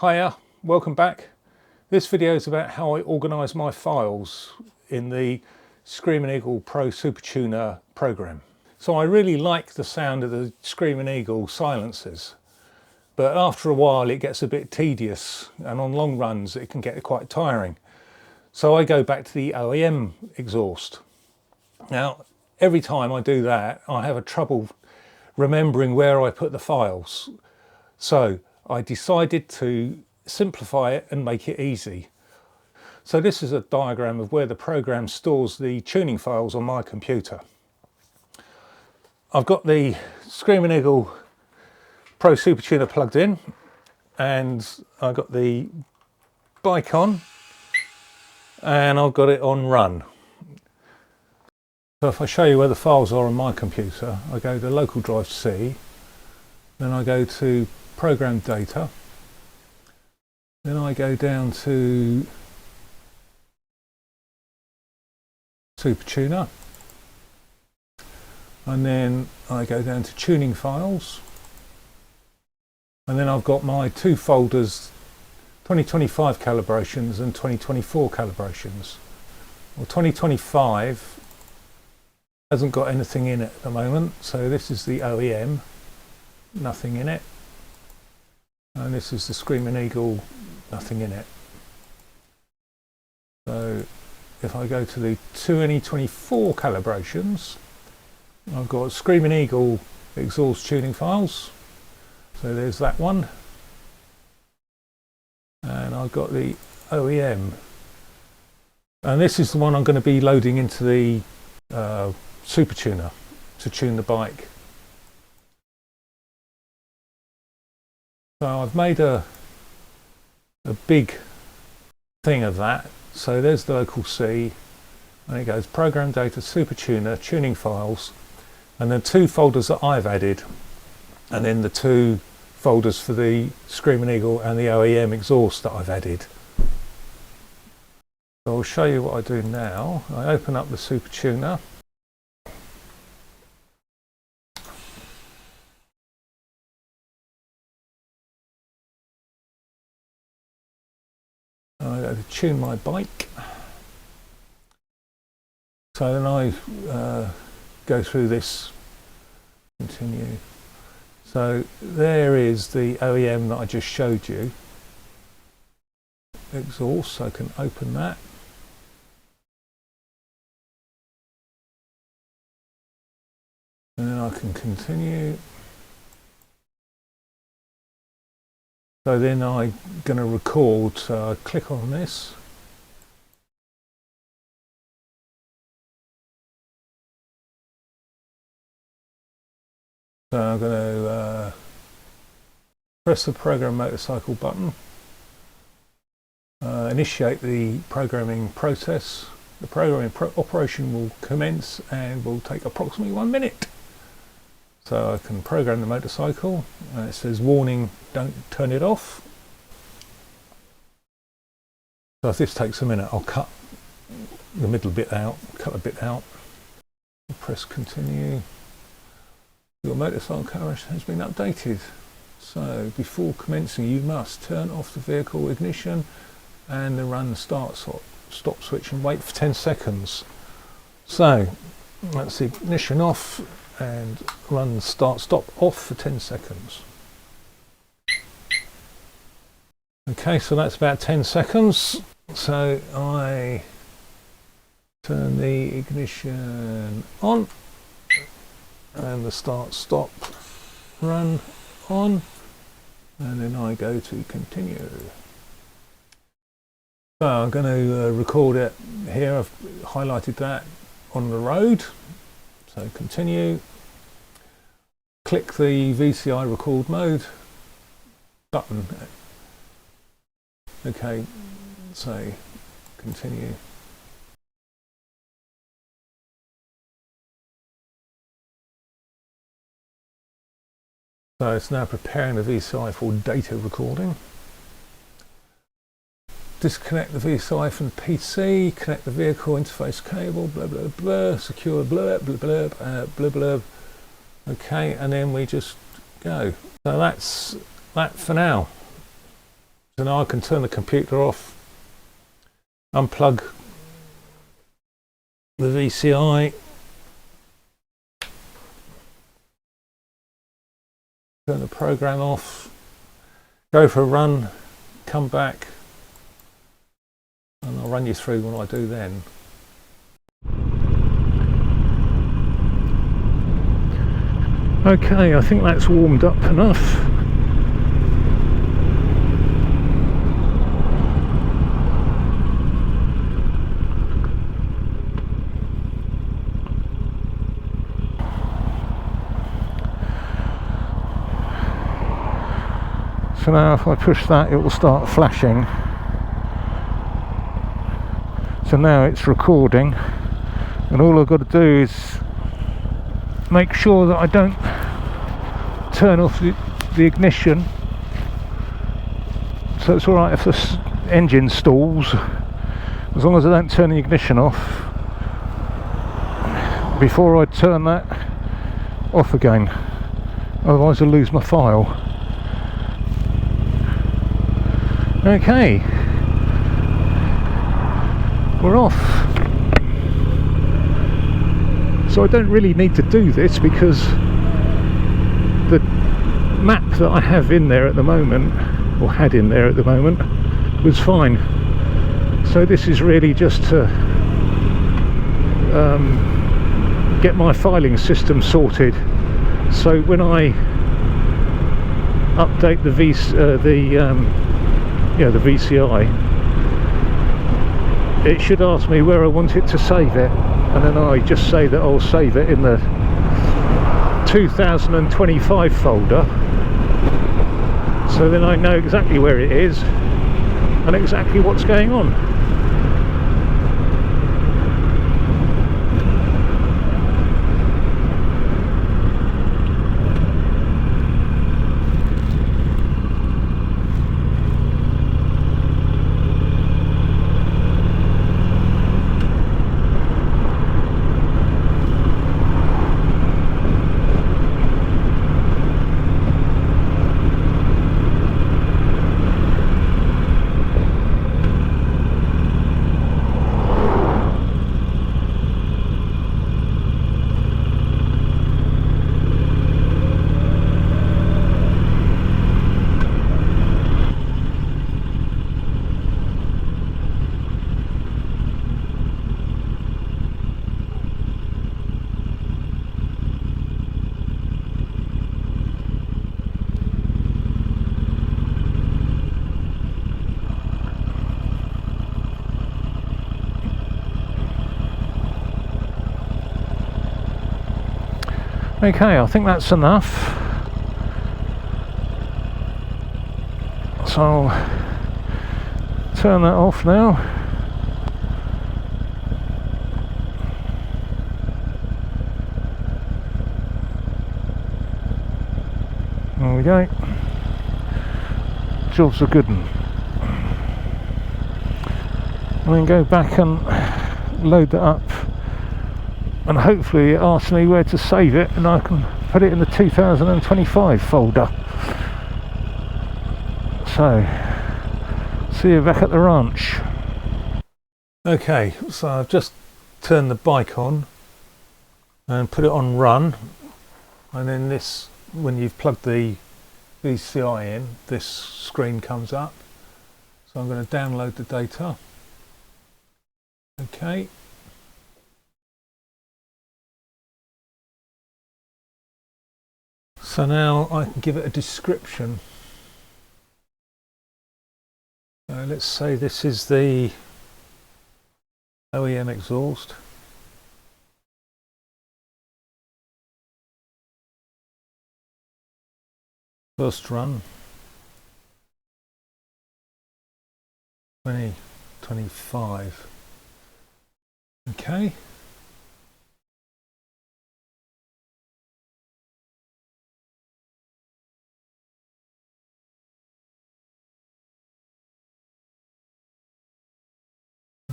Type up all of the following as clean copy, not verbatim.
Hiya, welcome back. This video is about how I organise my files in the Screaming Eagle Pro Super Tuner program. So I really like the sound of the Screaming Eagle silencers, but after a while it gets a bit tedious, and on long runs it can get quite tiring. So I go back to the OEM exhaust. Now, every time I do that, I have a trouble remembering where I put the files. So I decided to simplify it and make it easy. So this is a diagram of where the program stores the tuning files on my computer. I've got the Screaming Eagle Pro Super Tuner plugged in, and I've got the bike on, and I've got it on run. So if I show you where the files are on my computer, I go to local drive C, then I go to program data, then I go down to Super Tuner, and then I go down to tuning files, and then I've got my two folders, 2025 calibrations and 2024 calibrations. Well, 2025 hasn't got anything in it at the moment, so this is the OEM, nothing in it, and this is the Screaming Eagle, nothing in it. So if I go to the 2024 calibrations, I've got Screaming Eagle exhaust tuning files, so there's that one, and I've got the OEM, and this is the one I'm going to be loading into the Super Tuner to tune the bike. So I've made a big thing of that. So there's the local C, and it goes program data, Super Tuner, tuning files, and then two folders that I've added, and then the two folders for the Screaming Eagle and the OEM exhaust that I've added. So I'll show you what I do now. I open up the Super Tuner. I go to tune my bike. So then I go through this, continue. So there is the OEM that I just showed you. Exhaust, so I can open that. And then I can continue. So then I'm going to record, so I click on this. So I'm going to press the program motorcycle button, initiate the programming process. The programming operation will commence and will take approximately 1 minute. So I can program the motorcycle, and it says warning, don't turn it off. So if this takes a minute, I'll cut the middle bit out, cut a bit out. I'll press continue. Your motorcycle coverage has been updated. So before commencing, you must turn off the vehicle ignition and the run stop switch and wait for 10 seconds. So that's the ignition off and run stop off for 10 seconds. Okay, so that's about 10 seconds. So I turn the ignition on and the stop run on, and then I go to continue. So I'm going to record it here. I've highlighted that on the road. So continue, click the VCI record mode button. Okay, so continue. So it's now preparing the VCI for data recording. Disconnect the VCI from the PC, connect the vehicle interface cable, blah blah blah, secure blah blah blah blah blah. Okay, and then we just go. So that's that for now. So So now I can turn the computer off, unplug the VCI, turn the program off, go for a run, come back, and I'll run you through what I do then. Okay, I think that's warmed up enough. So now if I push that, it will start flashing. So now it's recording, and all I've got to do is make sure that I don't turn off the ignition, so it's alright if the engine stalls, as long as I don't turn the ignition off before I turn that off again, otherwise I'll lose my file. Okay, we're off. So I don't really need to do this because the map that I have in there at the moment, or had in there at the moment, was fine. So this is really just to get my filing system sorted. So when I update the VCI, it should ask me where I want it to save it, and then I just say that I'll save it in the 2025 folder, so then I know exactly where it is and exactly what's going on. Okay, I think that's enough. So I'll turn that off now. There we go. Job's a good one. And then go back and load that up, and hopefully it asks me where to save it, and I can put it in the 2025 folder. So, see you back at the ranch. Okay, so I've just turned the bike on and put it on run, and then this, when you've plugged the VCI in, this screen comes up. So I'm going to download the data. Okay. So now I can give it a description. Let's say this is the OEM exhaust. First run 2025. Okay.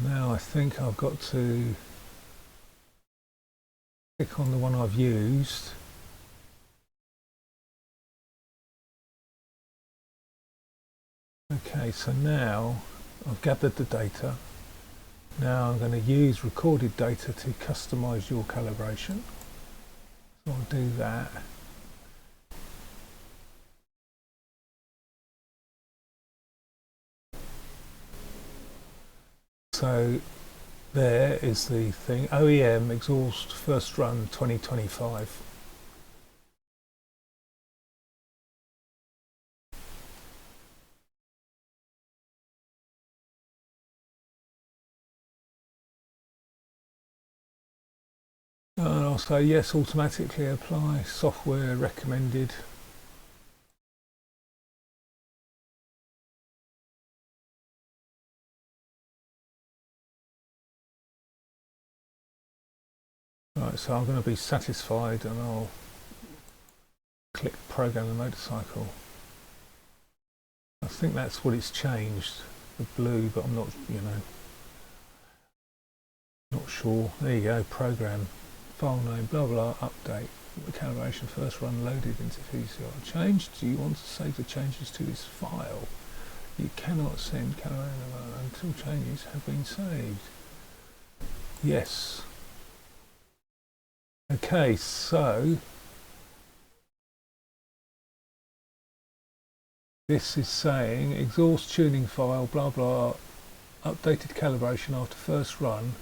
Now I think I've got to click on the one I've used. Okay, so now I've gathered the data. Now I'm going to use recorded data to customize your calibration. So I'll do that. So there is the thing, OEM exhaust first run 2025. And I'll say yes, automatically apply, software recommended. Right, so I'm going to be satisfied and I'll click program the motorcycle. I think that's what it's changed, the blue, but I'm not, not sure. There you go, program, file name, blah blah, update, the calibration first run loaded into VCR. Changed, do you want to save the changes to this file? You cannot send calibration until changes have been saved. Yes. Okay, so this is saying exhaust tuning file, blah blah, updated calibration after first run,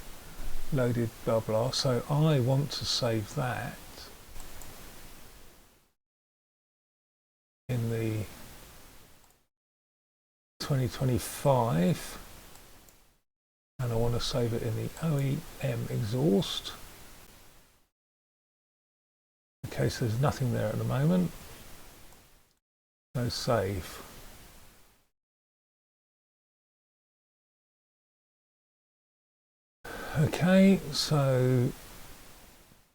loaded, blah blah. So I want to save that in the 2025, and I want to save it in the OEM exhaust. Okay, so there's nothing there at the moment. So save. Okay, so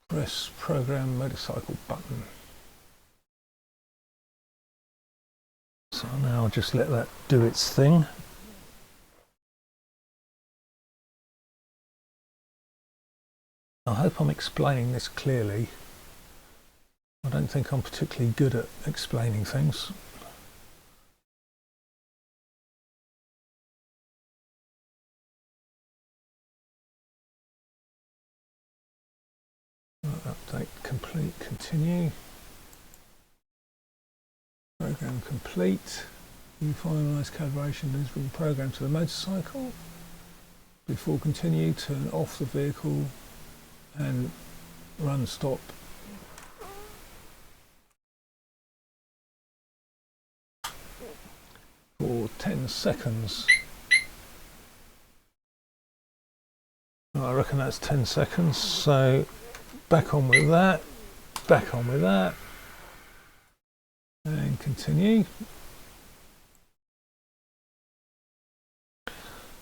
press program motorcycle button. So now I'll just let that do its thing. I hope I'm explaining this clearly. I don't think I'm particularly good at explaining things. Update complete, continue. Program complete. You finalise calibration has been programmed to the motorcycle. Before continue, turn off the vehicle and run stop. For 10 seconds. I reckon that's 10 seconds, so back on with that, back on with that, and continue.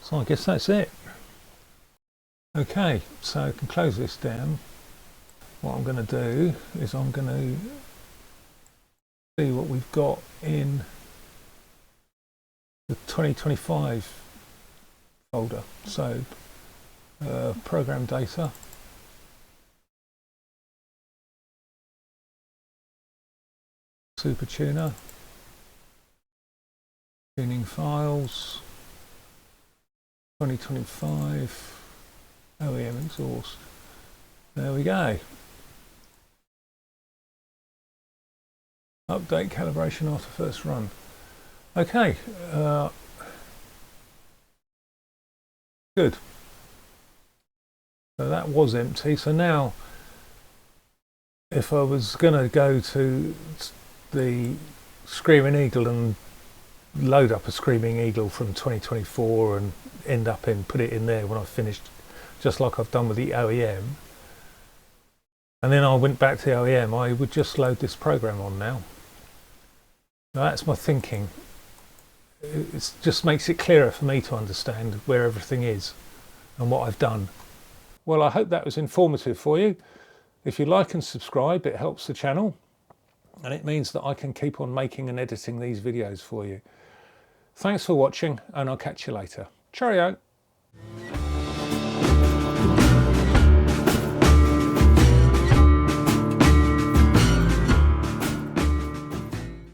So I guess that's it. Okay, so I can close this down. What I'm going to do is I'm going to see what we've got in the 2025 folder. So program data, Super Tuner, tuning files, 2025 OEM exhaust. There we go. Update calibration after first run. Okay, good. So that was empty. So now, if I was going to go to the Screaming Eagle and load up a Screaming Eagle from 2024 and end up put it in there when I've finished, just like I've done with the OEM, and then I went back to the OEM, I would just load this program on now. Now that's my thinking. It just makes it clearer for me to understand where everything is and what I've done. Well, I hope that was informative for you. If you like and subscribe, it helps the channel and it means that I can keep on making and editing these videos for you. Thanks for watching, and I'll catch you later. Cheerio.